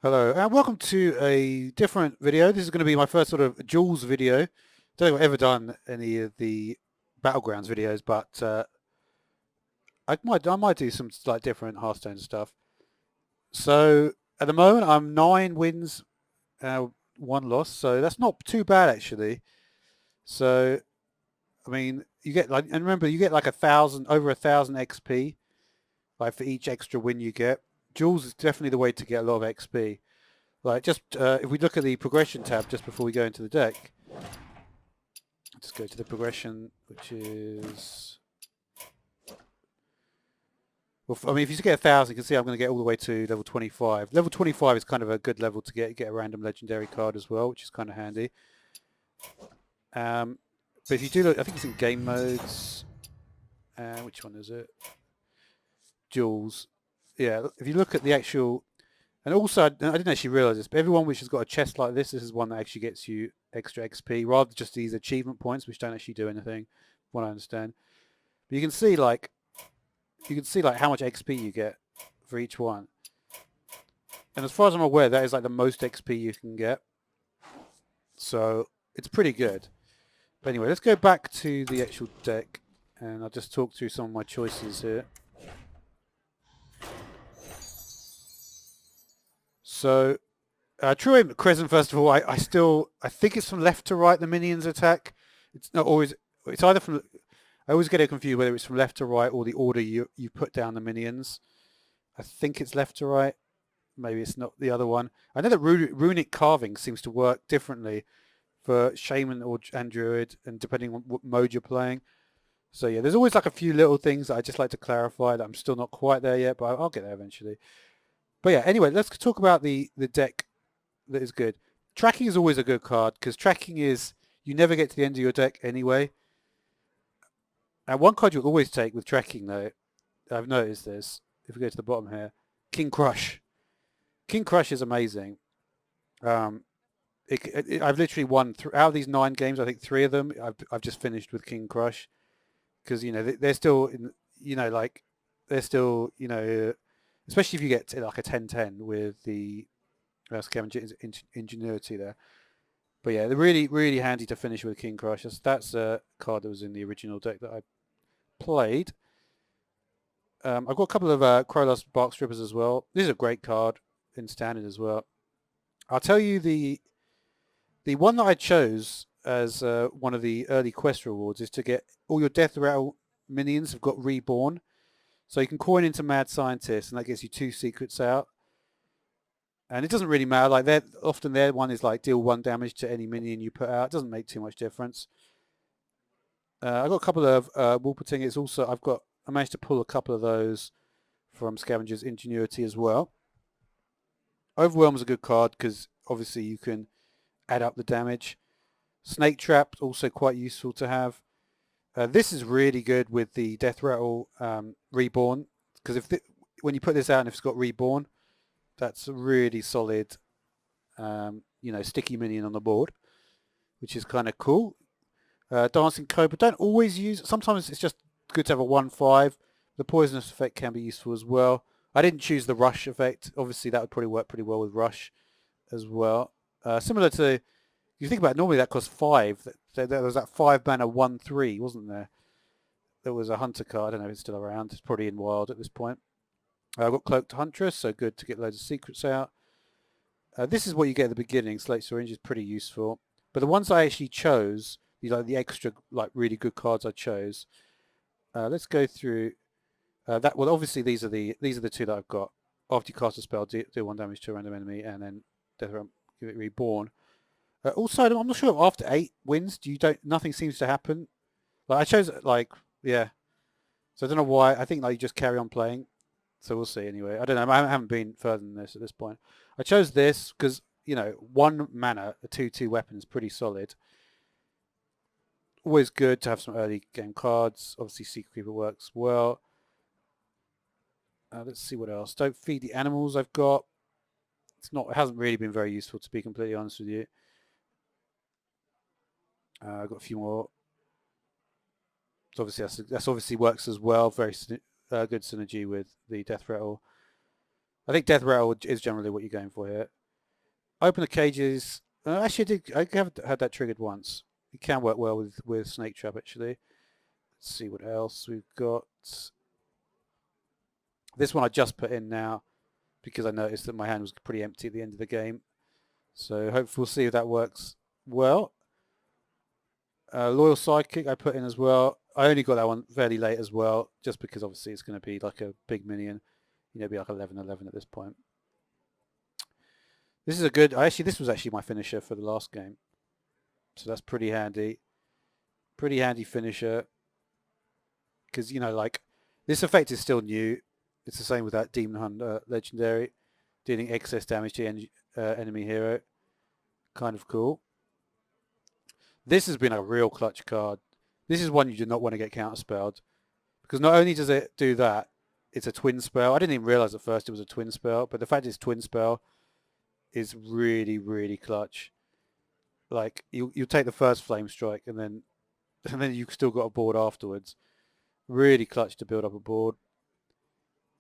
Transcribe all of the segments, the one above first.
Hello and welcome to a different video. This is going to be my first sort of duels video. Don't think I've ever done any of the battlegrounds videos, but I might do some like different Hearthstone stuff. So at the moment I'm 9 wins, one loss, so that's not too bad actually. So I mean you get like, and remember you get like over 1,000 XP like for each extra win you get. Duels is definitely the way to get a lot of XP. Like just if we look at the progression tab just before we go into the deck, just go to the progression, which is, well, I mean, if you get 1,000, you can see I'm going to get all the way to level 25. Level 25 is kind of a good level to get a random legendary card as well, which is kind of handy. But if you do look, I think it's in game modes. Which one is it? Duels. Yeah, if you look at the actual, and also I didn't actually realize this, but everyone which has got a chest like this is one that actually gets you extra XP, rather than just these achievement points which don't actually do anything, from what I understand. But you can see like how much XP you get for each one. And as far as I'm aware, that is like the most XP you can get. So it's pretty good. But anyway, let's go back to the actual deck and I'll just talk through some of my choices here. So True Aim Crescent, first of all, I think it's from left to right, the minions attack. It's not always, it's either from, I always get it confused whether it's from left to right or the order you put down the minions. I think it's left to right. Maybe it's not the other one. I know that runic carving seems to work differently for shaman and druid, and depending on what mode you're playing. So yeah, there's always like a few little things that I just like to clarify that I'm still not quite there yet, but I'll get there eventually. But yeah, anyway, let's talk about the deck that is good. Tracking is always a good card because tracking is, you never get to the end of your deck anyway. And one card you'll always take with tracking though, I've noticed this, if we go to the bottom here, King Crush. King Crush is amazing. Um, I've literally won out of these 9 games. I think 3 of them I've just finished with King Crush because they're still in, like they're still, especially if you get to like a 10-10 with the scavenger ingenuity there. But yeah, they're really really handy to finish with King Crush. That's a card that was in the original deck that I played. I've got a couple of Krolos Bark Strippers as well. This is a great card in standard as well. I'll tell you the one that I chose as one of the early quest rewards is to get all your Death Rattle minions have got reborn. So you can coin into Mad Scientist, and that gets you 2 secrets out. And it doesn't really matter. Like often their one is like deal 1 damage to any minion you put out. It doesn't make too much difference. I've got a couple of Wolperting. It's also I managed to pull a couple of those from Scavenger's Ingenuity as well. Overwhelm is a good card because obviously you can add up the damage. Snake Trap also quite useful to have. This is really good with the Death Rattle Reborn because when you put this out and if it's got Reborn, that's a really solid, sticky minion on the board, which is kind of cool. Dancing Cobra, don't always use. Sometimes it's just good to have a 1/5. The poisonous effect can be useful as well. I didn't choose the rush effect. Obviously, that would probably work pretty well with rush as well. Similar to, you think about it, normally that costs 5. There was that 5-mana 1/3, wasn't there? There was a Hunter card. I don't know if it's still around. It's probably in Wild at this point. I've got Cloaked Huntress, so good to get loads of secrets out. This is what you get at the beginning. Slate Syringe is pretty useful. But the ones I actually chose, the extra like really good cards I chose. Let's go through that. Well, obviously these are the 2 that I've got. After you cast a spell, deal 1 damage to a random enemy, and then Death Realm, give it Reborn. Also, I'm not sure if after 8 wins, nothing seems to happen. Like I chose yeah. So I don't know why. I think like you just carry on playing. So we'll see anyway. I don't know. I haven't been further than this at this point. I chose this because 1 mana, a 2/2 weapon is pretty solid. Always good to have some early game cards. Obviously, Secret Keeper works well. Let's see what else. Don't feed the animals I've got. It hasn't really been very useful, to be completely honest with you. I've got a few more. So obviously that's obviously works as well. Very good synergy with the Death Rattle. I think Death Rattle is generally what you're going for here. Open the cages. Actually, I have had that triggered once. It can work well with Snake Trap, actually. Let's see what else we've got. This one I just put in now because I noticed that my hand was pretty empty at the end of the game. So hopefully we'll see if that works well. Loyal Sidekick I put in as well. I only got that one fairly late as well, just because obviously it's going to be like a big minion. You know, be like 11-11 at this point. This is a good... this was actually my finisher for the last game. So that's pretty handy. Pretty handy finisher. Because, you know, like, this effect is still new. It's the same with that Demon Hunter Legendary. Dealing excess damage to enemy hero. Kind of cool. This has been a real clutch card. This is one you do not want to get counterspelled. Because not only does it do that, it's a twin spell. I didn't even realize at first it was a twin spell. But the fact it's twin spell is really, really clutch. Like, you take the first Flame Strike and then you've still got a board afterwards. Really clutch to build up a board.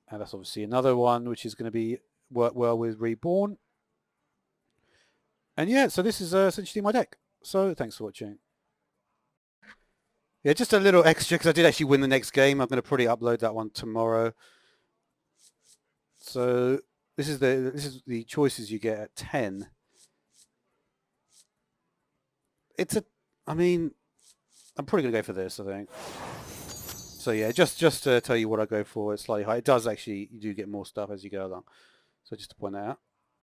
And that's obviously another one which is going to work well with Reborn. And yeah, so this is essentially my deck. So thanks for watching. Yeah, just a little extra because I did actually win the next game. I'm going to probably upload that one tomorrow. So this is the choices you get at 10. I mean, I'm probably going to go for this, I think. So yeah, just to tell you what I go for, it's slightly high. It does actually, you do get more stuff as you go along. So just to point that out.